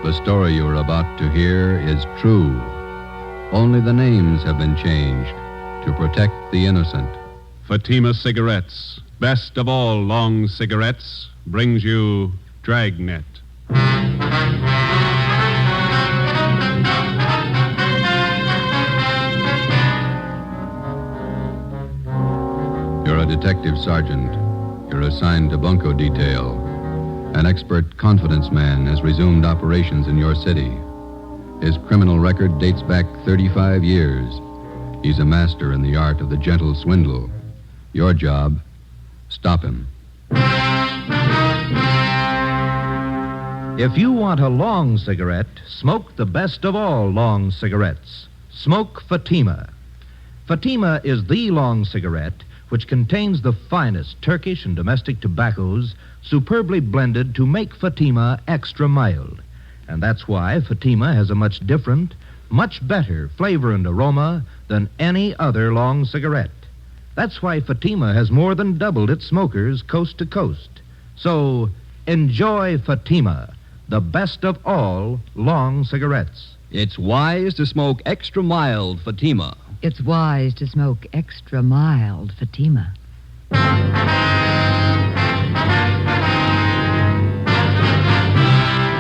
The story you are about to hear is true. Only the names have been changed to protect the innocent. Fatima Cigarettes, best of all long cigarettes, brings you Dragnet. You're a detective sergeant. You're assigned to bunco detail. An expert confidence man has resumed operations in your city. His criminal record dates back 35 years. He's a master in the art of the gentle swindle. Your job, stop him. If you want a long cigarette, smoke the best of all long cigarettes. Smoke Fatima. Fatima is the long cigarette which contains the finest Turkish and domestic tobaccos superbly blended to make Fatima extra mild. And that's why Fatima has a much different, much better flavor and aroma than any other long cigarette. That's why Fatima has more than doubled its smokers coast to coast. So, enjoy Fatima, the best of all long cigarettes. It's wise to smoke extra mild Fatima. It's wise to smoke extra mild Fatima.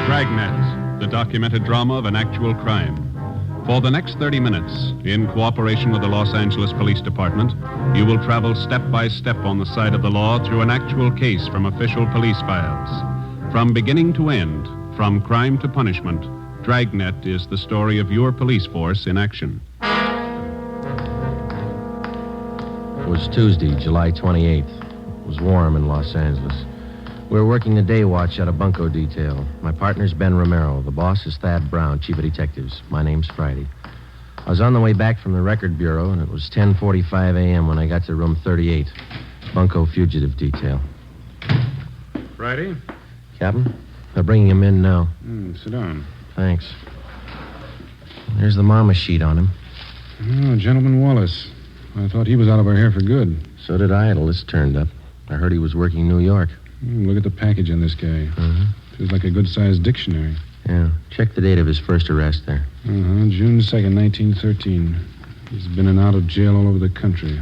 Dragnet, the documented drama of an actual crime. For the next 30 minutes, in cooperation with the Los Angeles Police Department, you will travel step by step on the side of the law through an actual case from official police files. From beginning to end, from crime to punishment, Dragnet is the story of your police force in action. It was Tuesday, July 28th. It was warm in Los Angeles. We were working the day watch at a bunco detail. My partner's Ben Romero. The boss is Thad Brown, chief of detectives. My name's Friday. I was on the way back from the record bureau, and it was 10:45 a.m. when I got to room 38, bunco fugitive detail. Friday? Captain, they're bringing him in now. Sit down. Thanks. There's the mama sheet on him. Oh, Gentleman Wallace. I thought he was out of our hair for good. So did I till this turned up. I heard he was working in New York. Look at the package on this guy. Feels like a good-sized dictionary. Yeah. Check the date of his first arrest there. June 2nd, 1913. He's been in and out of jail all over the country.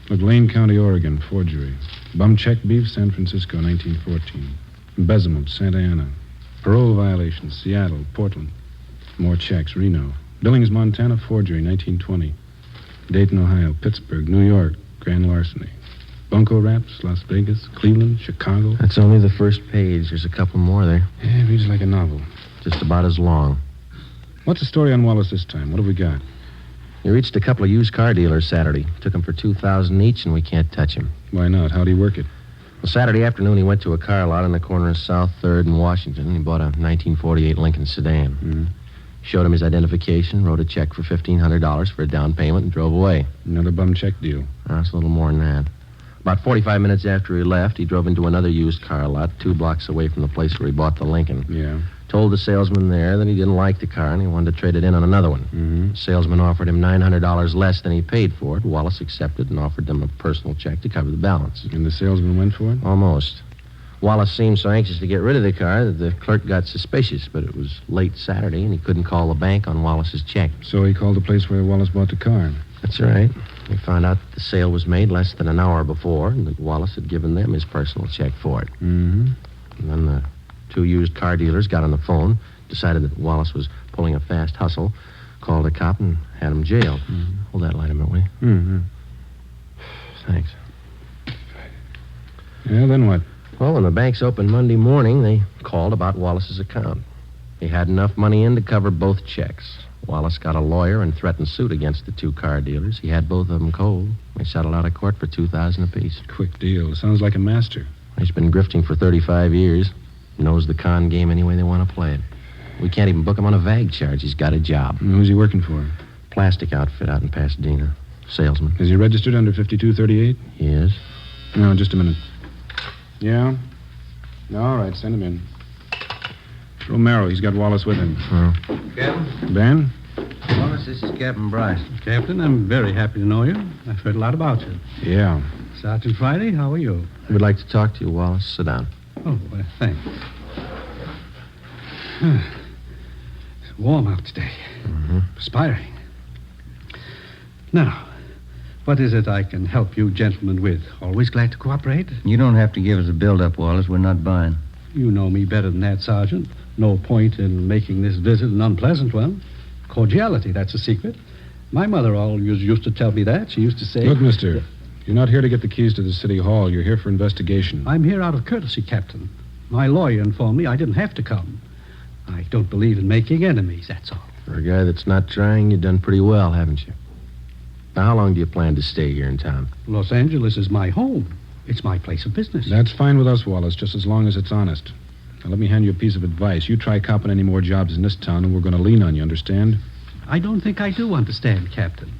Look, Lane County, Oregon, forgery. Bum check beef, San Francisco, 1914. Embezzlement, Santa Ana. Parole violation, Seattle, Portland. More checks, Reno. Billings, Montana, forgery, 1920. Dayton, Ohio, Pittsburgh, New York, grand larceny. Bunco Raps, Las Vegas, Cleveland, Chicago. That's only the first page. There's a couple more there. Yeah, it reads like a novel. Just about as long. What's the story on Wallace this time? What have we got? He reached a couple of used car dealers Saturday. Took them for $2,000 each, and we can't touch him. Why not? How'd he work it? Well, Saturday afternoon, he went to a car lot on the corner of South 3rd and Washington, and he bought a 1948 Lincoln sedan. Showed him his identification, wrote a check for $1,500 for a down payment, and drove away. Another bum check deal. That's a little more than that. About 45 minutes after he left, he drove into another used car lot 2 blocks away from the place where he bought the Lincoln. Yeah. Told the salesman there that he didn't like the car and he wanted to trade it in on another one. The salesman offered him $900 less than he paid for it. Wallace accepted and offered them a personal check to cover the balance. And the salesman went for it? Almost. Wallace seemed so anxious to get rid of the car that the clerk got suspicious, but it was late Saturday and he couldn't call the bank on Wallace's check. So he called the place where Wallace bought the car. That's right. We found out that the sale was made less than an hour before and that Wallace had given them his personal check for it. And then the 2 used car dealers got on the phone, decided that Wallace was pulling a fast hustle, called a cop, and had him jailed. Hold that light a minute, will you? Thanks. Yeah, then what? Well, when the banks opened Monday morning, they called about Wallace's account. He had enough money in to cover both checks. Wallace got a lawyer and threatened suit against the 2 car dealers. He had both of them cold. They settled out of court for $2,000 apiece. Quick deal. Sounds like a master. He's been grifting for 35 years. Knows the con game any way they want to play it. We can't even book him on a VAG charge. He's got a job. And who's he working for? Plastic outfit out in Pasadena. Salesman. Is he registered under 5238? He is. No, just a minute. Yeah? All right, send him in. Romero, he's got Wallace with him. Captain? Ben? Wallace, this is Captain Bryce. Captain, I'm very happy to know you. I've heard a lot about you. Yeah. Sergeant Friday, how are you? We'd like to talk to you, Wallace. Sit down. Oh, well, thanks. Warm out today. Perspiring. Now, what is it I can help you gentlemen with? Always glad to cooperate. You don't have to give us a build-up, Wallace. We're not buying. You know me better than that, Sergeant. No point in making this visit an unpleasant one. Cordiality, that's a secret. My mother always used to tell me that. She used to say... Look, mister, you're not here to get the keys to the city hall. You're here for investigation. I'm here out of courtesy, Captain. My lawyer informed me I didn't have to come. I don't believe in making enemies, that's all. For a guy that's not trying, you've done pretty well, haven't you? Now, how long do you plan to stay here in town? Los Angeles is my home. It's my place of business. That's fine with us, Wallace, just as long as it's honest. Now, let me hand you a piece of advice. You try copping any more jobs in this town, and we're going to lean on you, understand? I don't think I do understand, Captain.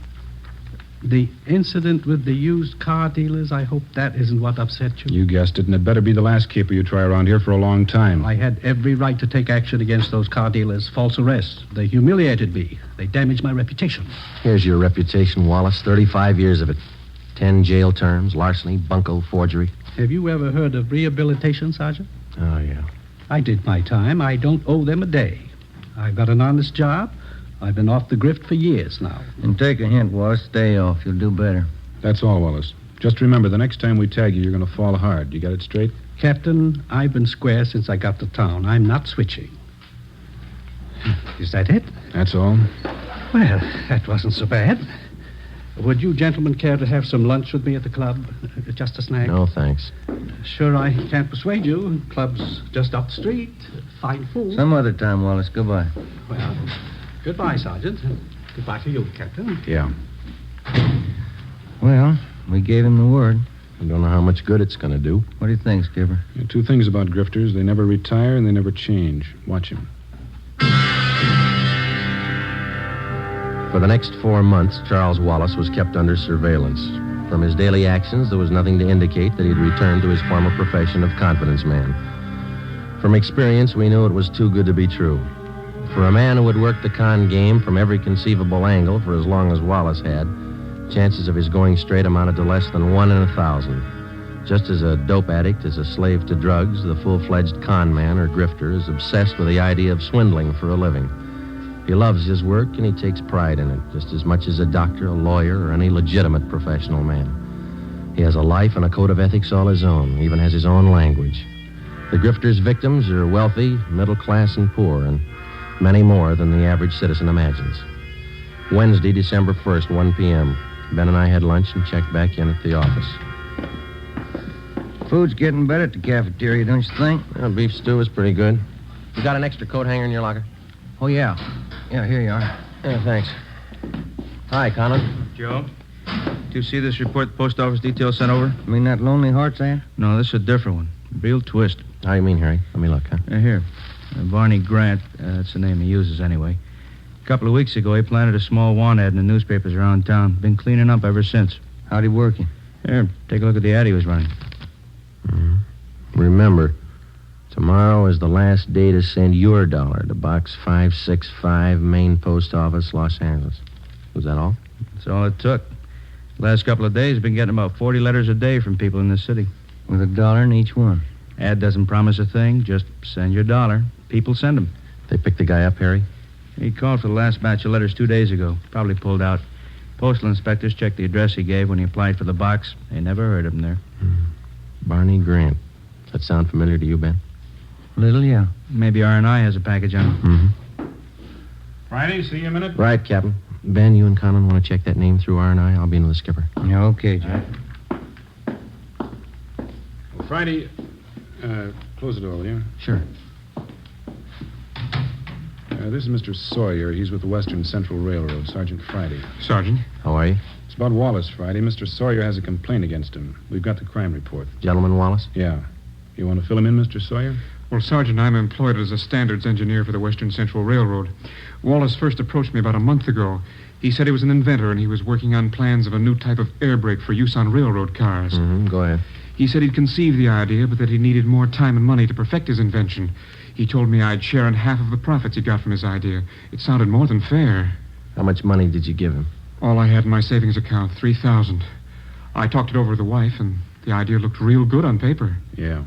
The incident with the used car dealers, I hope that isn't what upset you. You guessed it, and it better be the last caper you try around here for a long time. I had every right to take action against those car dealers. False arrest. They humiliated me. They damaged my reputation. Here's your reputation, Wallace. 35 years of it. 10 jail terms, larceny, bunco, forgery. Have you ever heard of rehabilitation, Sergeant? Oh, yeah. I did my time. I don't owe them a day. I've got an honest job. I've been off the grift for years now. And take a hint, Wallace. Stay off. You'll do better. That's all, Wallace. Just remember, the next time we tag you, you're going to fall hard. You got it straight? Captain, I've been square since I got to town. I'm not switching. Is that it? That's all. Well, that wasn't so bad. Would you gentlemen care to have some lunch with me at the club? Just a snack? No, thanks. Sure, I can't persuade you. Club's just up the street. Fine food. Some other time, Wallace. Goodbye. Well, goodbye, Sergeant. Goodbye to you, Captain. Yeah. Well, we gave him the word. I don't know how much good it's going to do. What do you think, Skipper? Two things about grifters. They never retire and they never change. Watch him. For the next 4 months, Charles Wallace was kept under surveillance. From his daily actions, there was nothing to indicate that he'd returned to his former profession of confidence man. From experience, we knew it was too good to be true. For a man who had worked the con game from every conceivable angle for as long as Wallace had, chances of his going straight amounted to less than 1 in 1,000. Just as a dope addict is a slave to drugs, the full-fledged con man or grifter is obsessed with the idea of swindling for a living. He loves his work, and he takes pride in it, just as much as a doctor, a lawyer, or any legitimate professional man. He has a life and a code of ethics all his own, even has his own language. The grifter's victims are wealthy, middle class, and poor, and many more than the average citizen imagines. Wednesday, December 1st, 1 p.m. Ben and I had lunch and checked back in at the office. Food's getting better at the cafeteria, don't you think? Well, beef stew is pretty good. You got an extra coat hanger in your locker? Oh, yeah. Yeah, here you are. Yeah, thanks. Hi, Conan. Joe, do you see this report the post office detail sent over? You mean that Lonely Hearts ad? No, this is a different one. Real twist. How you mean, Harry? Let me look, huh? Here. Barney Grant, that's the name he uses anyway. A couple of weeks ago, he planted a small want ad in the newspapers around town. Been cleaning up ever since. How'd he work you? Here, take a look at the ad he was running. Remember, tomorrow is the last day to send your dollar to Box 565, Main Post Office, Los Angeles. Was that all? That's all it took. Last couple of days, been getting about 40 letters a day from people in this city. With $1 in each one. Ad doesn't promise a thing. Just send your dollar. People send them. They picked the guy up, Harry? He called for the last batch of letters 2 days ago. Probably pulled out. Postal inspectors checked the address he gave when he applied for the box. They never heard of him there. Barney Grant. Does that sound familiar to you, Ben? Little, yeah. Maybe R&I has a package on it. Mm-hmm. Friday, see you a minute. Right, Captain. Ben, you and Conan want to check that name through R&I? I'll be in with the skipper. Yeah, okay, Jack. Well, Friday, close the door, will you? Sure. This is Mr. Sawyer. He's with the Western Central Railroad, Sergeant Friday. Sergeant. How are you? It's about Wallace, Friday. Mr. Sawyer has a complaint against him. We've got the crime report. Gentleman Wallace? Yeah. You want to fill him in, Mr. Sawyer? Well, Sergeant, I'm employed as a standards engineer for the Western Central Railroad. Wallace first approached me about a month ago. He said he was an inventor, and he was working on plans of a new type of air brake for use on railroad cars. Go ahead. He said he'd conceived the idea, but that he needed more time and money to perfect his invention. He told me I'd share in half of the profits he got from his idea. It sounded more than fair. How much money did you give him? All I had in my savings account, $3,000. I talked it over with the wife, and the idea looked real good on paper. Yeah.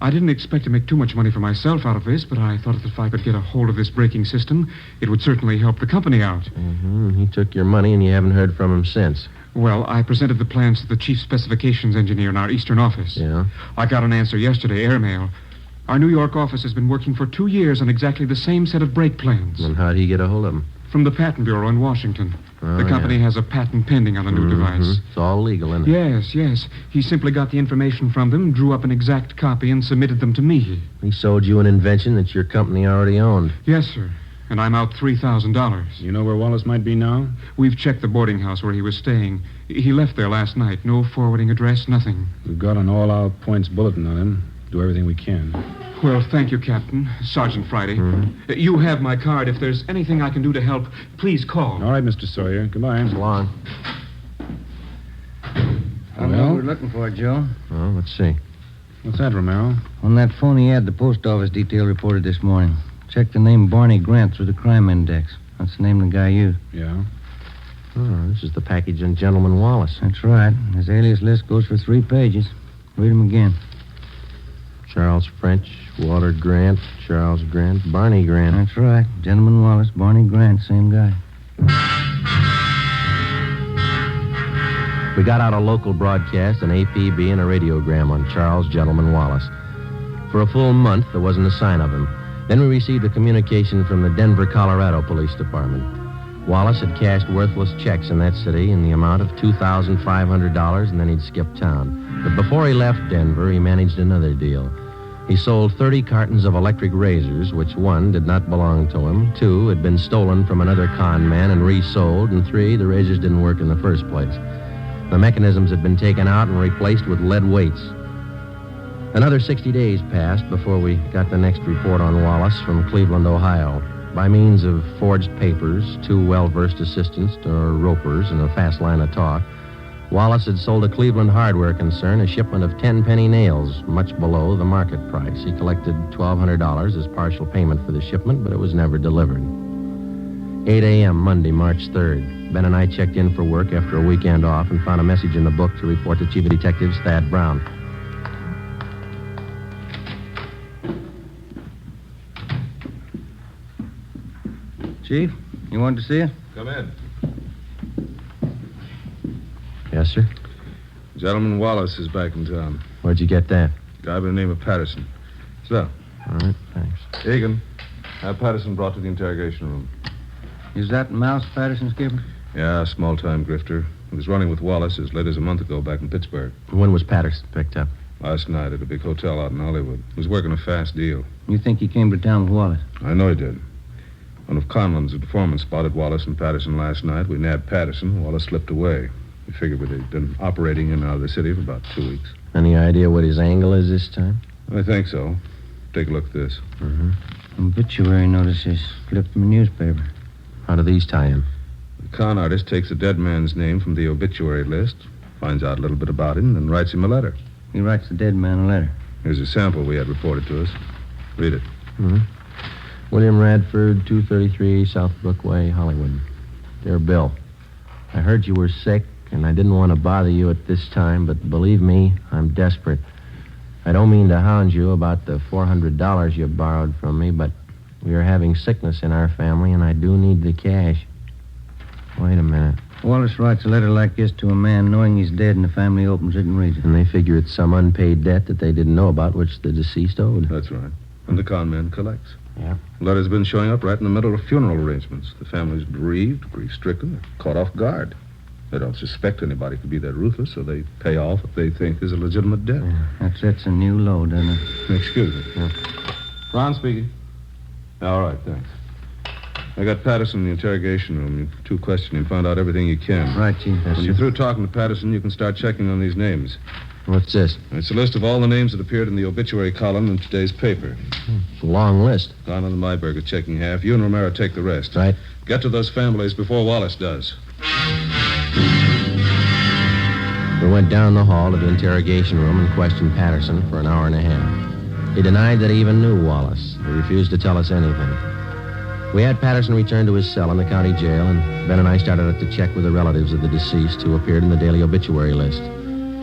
I didn't expect to make too much money for myself out of this, but I thought that if I could get a hold of this braking system, it would certainly help the company out. Mm-hmm. He took your money, and you haven't heard from him since. Well, I presented the plans to the chief specifications engineer in our eastern office. Yeah? I got an answer yesterday, airmail. Our New York office has been working for 2 years on exactly the same set of brake plans. And how'd he get a hold of them? From the Patent Bureau in Washington. Oh, the company has a patent pending on the new device. It's all legal, isn't it? Yes. He simply got the information from them, drew up an exact copy, and submitted them to me. He sold you an invention that your company already owned. Yes, sir. And I'm out $3,000. You know where Wallace might be now? We've checked the boarding house where he was staying. He left there last night. No forwarding address, nothing. We've got an all-out points bulletin on him. Do everything we can. Well, thank you, Captain. Sergeant Friday. You have my card. If there's anything I can do to help, please call. All right, Mr. Sawyer. Goodbye. So long. I know what we're looking for, Joe. Well, let's see. What's that, Romero? On that phony ad the post office detail reported this morning. Check the name Barney Grant through the crime index. That's the name the guy used. Yeah? Oh, this is the package on Gentleman Wallace. That's right. His alias list goes for 3 pages. Read them again. Charles French, Walter Grant, Charles Grant, Barney Grant. That's right. Gentleman Wallace, Barney Grant, same guy. We got out a local broadcast, an APB, and a radiogram on Charles Gentleman Wallace. For a full month, there wasn't a sign of him. Then we received a communication from the Denver, Colorado Police Department. Wallace had cashed worthless checks in that city in the amount of $2,500, and then he'd skipped town. But before he left Denver, he managed another deal. He sold 30 cartons of electric razors, which 1, did not belong to him, 2, had been stolen from another con man and resold, and 3, the razors didn't work in the first place. The mechanisms had been taken out and replaced with lead weights. Another 60 days passed before we got the next report on Wallace from Cleveland, Ohio. By means of forged papers, 2 well-versed assistants, or ropers, and a fast line of talk, Wallace had sold a Cleveland hardware concern a shipment of 10-penny nails, much below the market price. He collected $1,200 as partial payment for the shipment, but it was never delivered. 8 a.m. Monday, March 3rd. Ben and I checked in for work after a weekend off and found a message in the book to report to Chief of Detectives Thad Brown. Chief, you wanted to see us? Come in. Yes, sir? Gentleman Wallace is back in town. Where'd you get that? Guy by the name of Patterson. So, All right, thanks. Egan, have Patterson brought to the interrogation room. Is that Mouse Patterson, Skipper? Yeah, small-time grifter. He was running with Wallace as late as a month ago back in Pittsburgh. When was Patterson picked up? Last night at a big hotel out in Hollywood. He was working a fast deal. You think he came to town with Wallace? I know he did. One of Conlon's informants spotted Wallace and Patterson last night. We nabbed Patterson. Wallace slipped away. We figured they'd been operating in and out of the city for about 2 weeks. Any idea what his angle is this time? I think so. Take a look at this. Obituary notices flipped from a newspaper. How do these tie in? The con artist takes a dead man's name from the obituary list, finds out a little bit about him, and writes him a letter. He writes the dead man a letter. Here's a sample we had reported to us. Read it. William Radford, 233 South Brookway, Hollywood. Dear Bill, I heard you were sick, and I didn't want to bother you at this time, but believe me, I'm desperate. I don't mean to hound you about the $400 you borrowed from me, but we are having sickness in our family, and I do need the cash. Wait a minute. Wallace writes a letter like this to a man knowing he's dead, and the family opens it and reads it. And they figure it's some unpaid debt that they didn't know about, which the deceased owed. That's right. And the con man collects. Yeah. The letter's been showing up right in the middle of funeral arrangements. The family's bereaved, grief-stricken, caught off guard. They don't suspect anybody to be that ruthless, so they pay off what they think is a legitimate debt. Yeah, that sets a new low, doesn't it? Excuse me. Yeah. Ron speaking. All right, thanks. I got Patterson in the interrogation room. You 2 question him, find out everything you can. Right, Chief. When you're through talking to Patterson, you can start checking on these names. What's this? It's a list of all the names that appeared in the obituary column in today's paper. It's a long list. Conlon and Myberg are checking half. You and Romero take the rest. Right. Get to those families before Wallace does. We went down the hall to the interrogation room and questioned Patterson for an hour and a half. He denied that he even knew Wallace. He refused to tell us anything. We had Patterson returned to his cell in the county jail, and Ben and I started to check with the relatives of the deceased who appeared in the daily obituary list.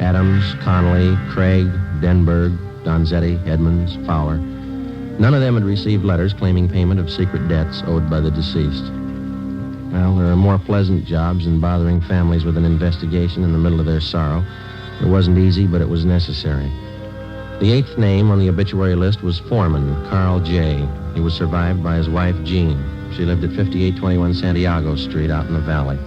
Adams, Connolly, Craig, Denberg, Donzetti, Edmonds, Fowler. None of them had received letters claiming payment of secret debts owed by the deceased. Well, there are more pleasant jobs than bothering families with an investigation in the middle of their sorrow. It wasn't easy, but it was necessary. The 8th name on the obituary list was Foreman, Carl J. He was survived by his wife, Jean. She lived at 5821 Santiago Street out in the valley.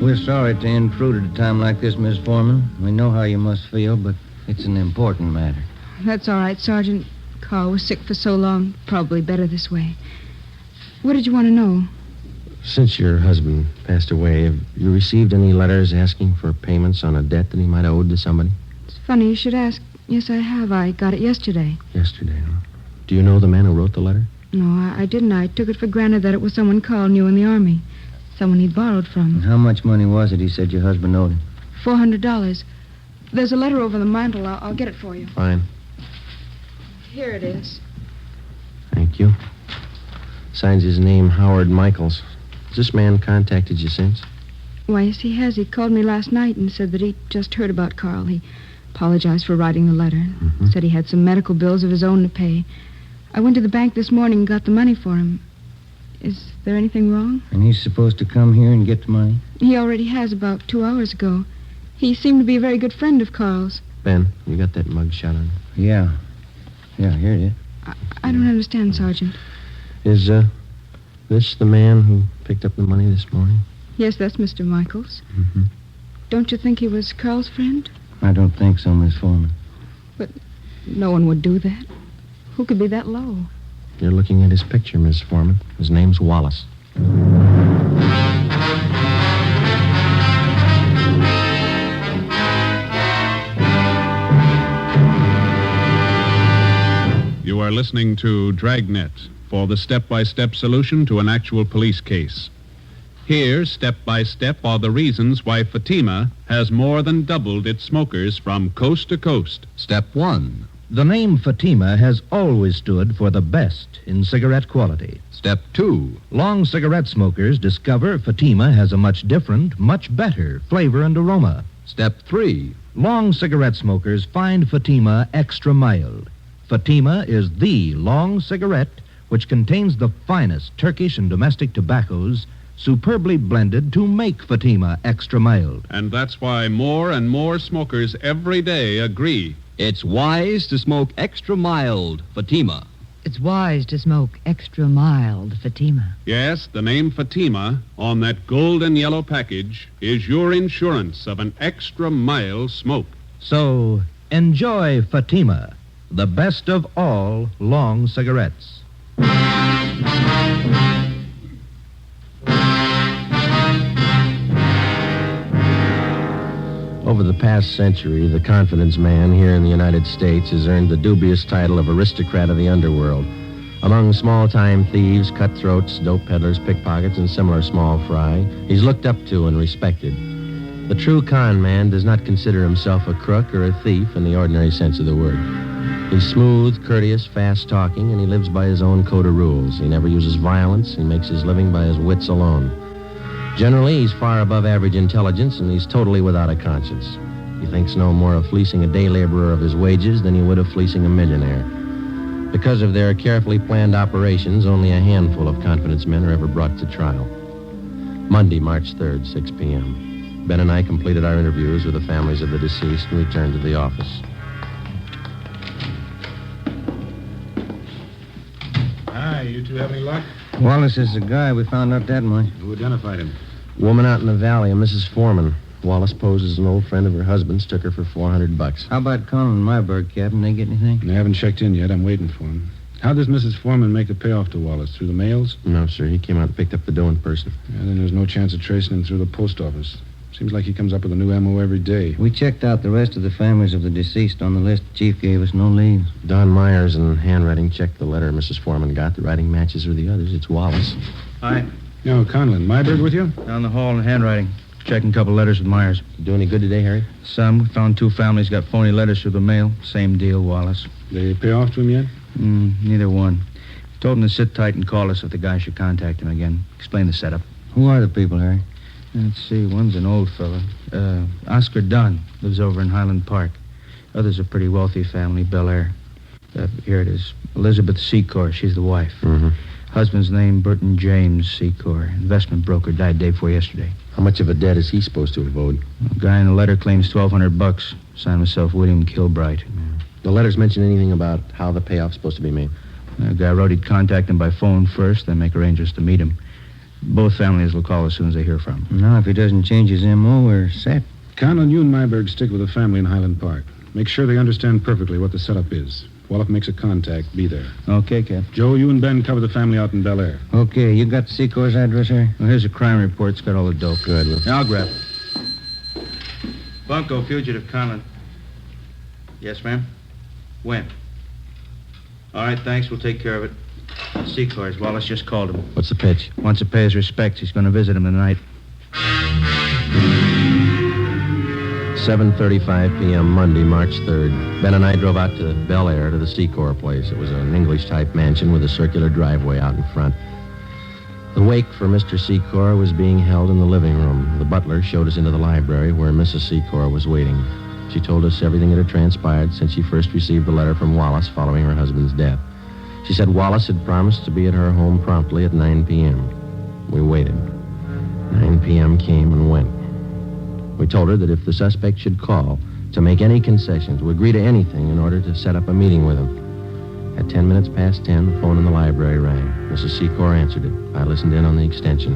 We're sorry to intrude at a time like this, Miss Foreman. We know how you must feel, but it's an important matter. That's all right, Sergeant. Carl was sick for so long. Probably better this way. What did you want to know? Since your husband passed away, have you received any letters asking for payments on a debt that he might have owed to somebody? It's funny you should ask. Yes, I have. I got it yesterday. Yesterday, huh? Do you know the man who wrote the letter? No, I didn't. I took it for granted that it was someone Carl knew in the Army. Someone he'd borrowed from. And how much money was it he said your husband owed him? $400. There's a letter over the mantel. I'll get it for you. Fine. Here it is. Thank you. Signs his name Howard Michaels. Has this man contacted you since? Why, yes, he has. He called me last night and said that he'd just heard about Carl. He apologized for writing the letter. Said he had some medical bills of his own to pay. I went to the bank this morning and got the money for him. Is there anything wrong? And he's supposed to come here and get the money? He already has about 2 hours ago. He seemed to be a very good friend of Carl's. Ben, you got that mug shot on? Yeah. Yeah, here it is. I don't understand, Sergeant. Is, this the man who picked up the money this morning? Yes, that's Mr. Michaels. Mm-hmm. Don't you think he was Carl's friend? I don't think so, Miss Foreman. But no one would do that. Who could be that low? You're looking at his picture, Miss Foreman. His name's Wallace. You are listening to Dragnet for the step-by-step solution to an actual police case. Here, step by step, are the reasons why Fatima has more than doubled its smokers from coast to coast. Step 1. The name Fatima has always stood for the best in cigarette quality. Step 2. Long cigarette smokers discover Fatima has a much different, much better flavor and aroma. Step 3. Long cigarette smokers find Fatima extra mild. Fatima is the long cigarette which contains the finest Turkish and domestic tobaccos superbly blended to make Fatima extra mild. And that's why more and more smokers every day agree it's wise to smoke extra mild Fatima. It's wise to smoke extra mild Fatima. Yes, the name Fatima on that golden yellow package is your insurance of an extra mild smoke. So, enjoy Fatima, the best of all long cigarettes. Over the past century, the confidence man here in the United States has earned the dubious title of aristocrat of the underworld. Among small-time thieves, cutthroats, dope peddlers, pickpockets, and similar small fry, he's looked up to and respected. The true con man does not consider himself a crook or a thief in the ordinary sense of the word. He's smooth, courteous, fast-talking, and he lives by his own code of rules. He never uses violence. He makes his living by his wits alone. Generally, he's far above average intelligence, and he's totally without a conscience. He thinks no more of fleecing a day laborer of his wages than he would of fleecing a millionaire. Because of their carefully planned operations, only a handful of confidence men are ever brought to trial. Monday, March 3rd, 6 p.m. Ben and I completed our interviews with the families of the deceased and returned to the office. Hi, you two have any luck? Wallace is the guy. We found out that much. Who identified him? Woman out in the valley, a Mrs. Foreman. Wallace posed as an old friend of her husband's, took her for $400. How about Colin and Myberg, Captain? They get anything? They haven't checked in yet. I'm waiting for him. How does Mrs. Foreman make the payoff to Wallace? Through the mails? No, sir. He came out and picked up the dough in person. Yeah, then there's no chance of tracing him through the post office. Seems like he comes up with a new MO every day. We checked out the rest of the families of the deceased on the list. The chief gave us no leads. Don Myers and handwriting checked the letter Mrs. Foreman got. The writing matches with the others. It's Wallace. Hi. No, Conlon. Myberg with you? Down the hall in handwriting. Checking a couple letters with Myers. Do any good today, Harry? Some. We found 2 families got phony letters through the mail. Same deal, Wallace. They pay off to him yet? Neither one. Told him to sit tight and call us if the guy should contact him again. Explain the setup. Who are the people, Harry? Let's see. One's an old fella. Oscar Dunn. Lives over in Highland Park. Other's a pretty wealthy family, Bel Air. Here it is. Elizabeth Secor. She's the wife. Mm-hmm. Husband's name, Burton James Secor. Investment broker. Died day before yesterday. How much of a debt is he supposed to have owed? The guy in the letter claims $1,200. Signed myself, William Kilbright. The letters mention anything about how the payoff's supposed to be made? The guy wrote he'd contact him by phone first, then make arrangements to meet him. Both families will call as soon as they hear from him. No, if he doesn't change his M.O., we're set. Conlon, you and Myberg stick with the family in Highland Park. Make sure they understand perfectly what the setup is. Wallop makes a contact. Be there. Okay, Cap. Joe, you and Ben cover the family out in Bel Air. Okay, you got Secor's address here? Well, here's a crime report. It's got all the dope. Good. I'll grab it. Bunko, fugitive, Conlon. Yes, ma'am? When? All right, thanks. We'll take care of it. Secors. Wallace just called him. What's the pitch? Wants to pay his respects. He's going to visit him tonight. 7:35 p.m. Monday, March 3rd. Ben and I drove out to Bel Air to the Secor place. It was an English-type mansion with a circular driveway out in front. The wake for Mr. Secor was being held in the living room. The butler showed us into the library where Mrs. Secor was waiting. She told us everything that had transpired since she first received the letter from Wallace following her husband's death. She said Wallace had promised to be at her home promptly at 9 p.m. We waited. 9 p.m. came and went. We told her that if the suspect should call, to make any concession, to agree to anything in order to set up a meeting with him. At 10 minutes past 10, the phone in the library rang. Mrs. Secor answered it. I listened in on the extension.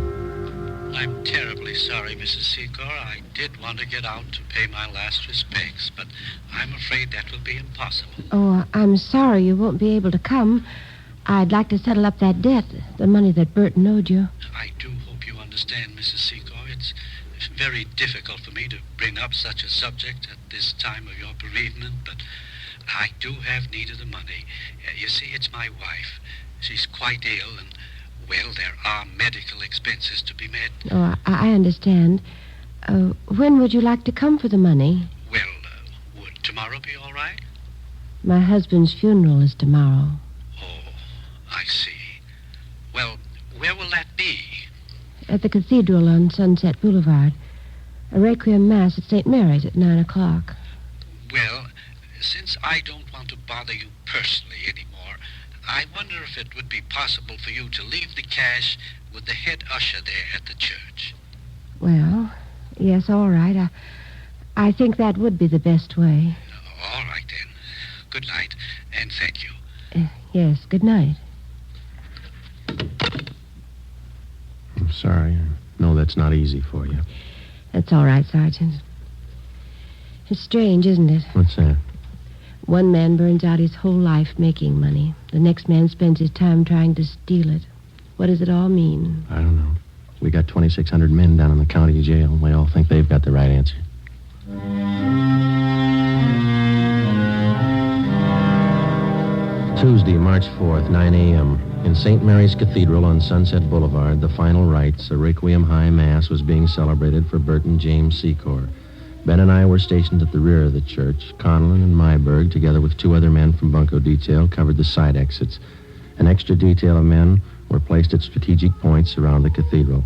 I'm terribly sorry, Mrs. Secor. I did want to get out to pay my last respects, but I'm afraid that will be impossible. Oh, I'm sorry you won't be able to come. I'd like to settle up that debt, the money that Burton owed you. I do hope you understand, Mrs. Secor. It's very difficult for me to bring up such a subject at this time of your bereavement, but I do have need of the money. You see, it's my wife. She's quite ill, and, well, there are medical expenses to be met. Oh, I understand. When would you like to come for the money? Well, would tomorrow be all right? My husband's funeral is tomorrow. Oh, I see. Well, where will that be? At the cathedral on Sunset Boulevard. A requiem mass at St. Mary's at 9 o'clock. Well, since I don't want to bother you personally anymore, I wonder if it would be possible for you to leave the cash with the head usher there at the church. Well, yes, all right. I think that would be the best way. All right, then. Good night, and thank you. Yes, good night. I'm sorry. I know that's not easy for you. That's all right, Sergeant. It's strange, isn't it? What's that? One man burns out his whole life making money. The next man spends his time trying to steal it. What does it all mean? I don't know. We got 2,600 men down in the county jail. They all think they've got the right answer. Tuesday, March 4th, 9 a.m. In St. Mary's Cathedral on Sunset Boulevard, the final rites, a Requiem High Mass, was being celebrated for Burton James Secor. Ben and I were stationed at the rear of the church. Conlon and Myberg, together with two other men from Bunko Detail, covered the side exits. An extra detail of men were placed at strategic points around the cathedral.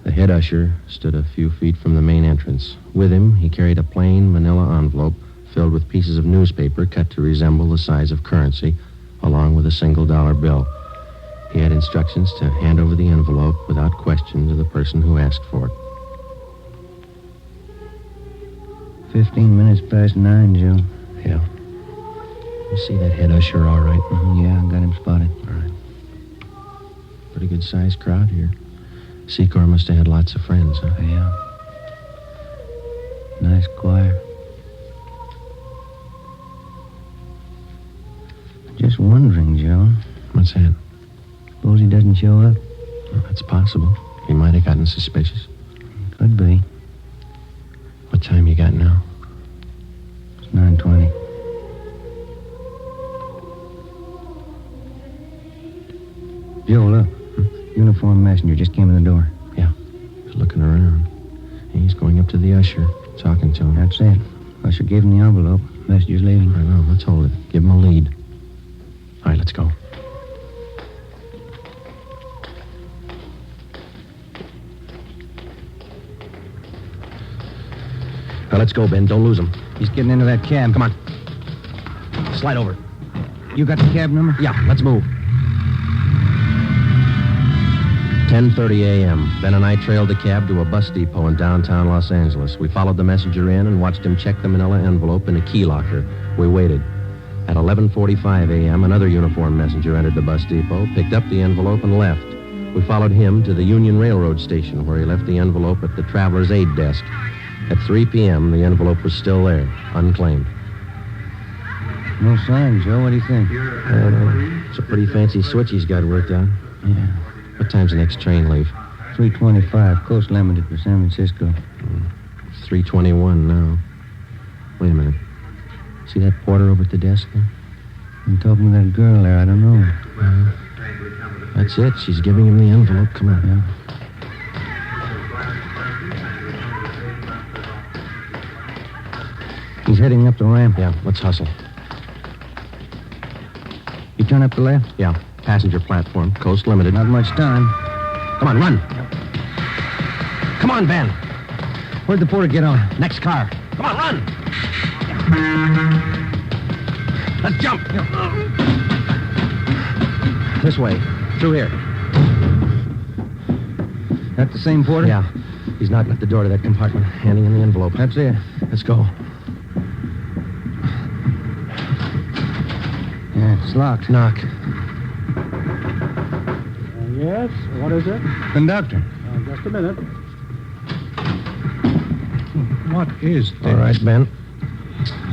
The head usher stood a few feet from the main entrance. With him, he carried a plain manila envelope filled with pieces of newspaper cut to resemble the size of currency, along with a $1 bill. He had instructions to hand over the envelope without question to the person who asked for it. 15 minutes past 9, Joe. Yeah. You see that head usher all right? Yeah, I got him spotted. All right. Pretty good-sized crowd here. Secor must have had lots of friends, huh? Yeah. Nice choir. Just wondering, Joe. What's that? Suppose he doesn't show up? Well, that's possible. He might have gotten suspicious. Could be. What time you got now? It's 9:20. Joe, look. Uniformed messenger just came in the door. Yeah. He's looking around. He's going up to the usher, talking to him. That's it. Usher gave him the envelope. Messenger's leaving. I know. Let's hold it. Give him a lead. All right, let's go. Now, let's go, Ben. Don't lose him. He's getting into that cab. Come on. slide over. You got the cab number? Yeah, let's move. 10:30 a.m. Ben and I trailed the cab to a bus depot in downtown Los Angeles. We followed the messenger in and watched him check the manila envelope in a key locker. We waited. At 11:45 a.m., another uniformed messenger entered the bus depot, picked up the envelope, and left. We followed him to the Union Railroad station, where he left the envelope at the traveler's aid desk. At 3 p.m., the envelope was still there, unclaimed. No sign, Joe. What do you think? It's a pretty fancy switch he's got worked out. Yeah. What time's the next train leave? 3:25, Coast Limited for San Francisco. It's 3:21 now. Wait a minute. See that porter over at the desk there? I'm talking to that girl there. I don't know. That's it. She's giving him the envelope. Come on. Yeah. He's heading up the ramp. Yeah, let's hustle. You turn up the left? Yeah, passenger platform, Coast Limited. Not much time. Come on, run. Come on, Ben. Where'd the porter get on? Next car. Come on, run. Let's jump. This way. Through here. That the same porter? Yeah. He's knocking at the door to that compartment, handing him the envelope. That's it. Let's go. Yeah, it's locked. Knock. Yes? What is it? Conductor. Just a minute. What is this? All right, Ben.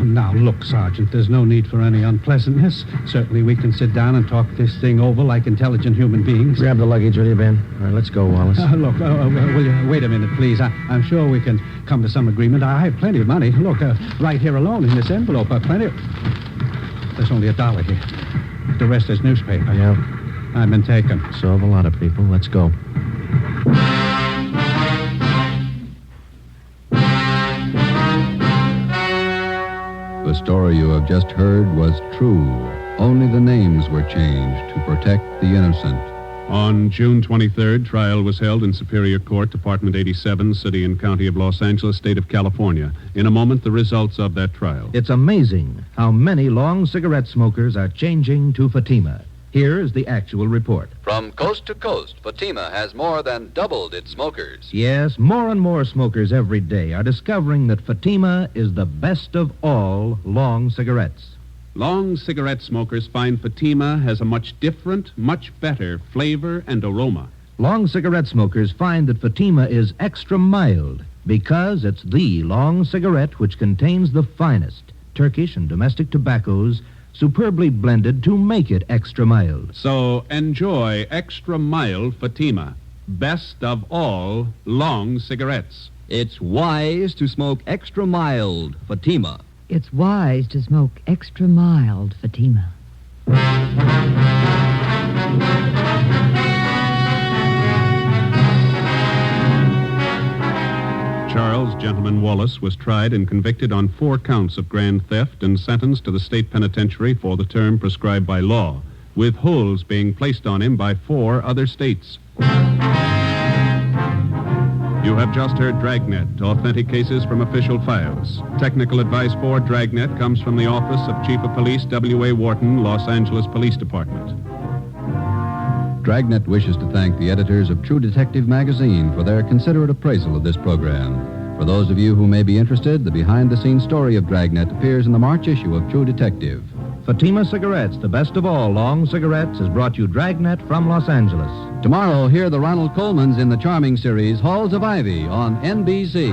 Now, look, Sergeant, there's no need for any unpleasantness. Certainly we can sit down and talk this thing over like intelligent human beings. Grab the luggage, will you, Ben? All right, let's go, Wallace. Look, will you wait a minute, please? I'm sure we can come to some agreement. I have plenty of money. Look, right here alone in this envelope, plenty of... There's only $1 here. The rest is newspaper. Yeah. I've been taken. So have a lot of people. Let's go. The story you have just heard was true. Only the names were changed to protect the innocent. On June 23rd, trial was held in Superior Court, Department 87, City and County of Los Angeles, State of California. In a moment, the results of that trial. It's amazing how many long cigarette smokers are changing to Fatima. Here is the actual report. From coast to coast, Fatima has more than doubled its smokers. Yes, more and more smokers every day are discovering that Fatima is the best of all long cigarettes. Long cigarette smokers find Fatima has a much different, much better flavor and aroma. Long cigarette smokers find that Fatima is extra mild because it's the long cigarette which contains the finest Turkish and domestic tobaccos superbly blended to make it extra mild. So enjoy extra mild Fatima, best of all long cigarettes. It's wise to smoke extra mild Fatima. It's wise to smoke extra mild Fatima. Charles Gentleman Wallace was tried and convicted on 4 counts of grand theft and sentenced to the state penitentiary for the term prescribed by law, with holds being placed on him by 4 other states. You have just heard Dragnet, authentic cases from official files. Technical advice for Dragnet comes from the Office of Chief of Police W.A. Wharton, Los Angeles Police Department. Dragnet wishes to thank the editors of True Detective magazine for their considerate appraisal of this program. For those of you who may be interested, the behind-the-scenes story of Dragnet appears in the March issue of True Detective. Fatima Cigarettes, the best of all long cigarettes, has brought you Dragnet from Los Angeles. Tomorrow, hear the Ronald Colemans in the charming series Halls of Ivy on NBC.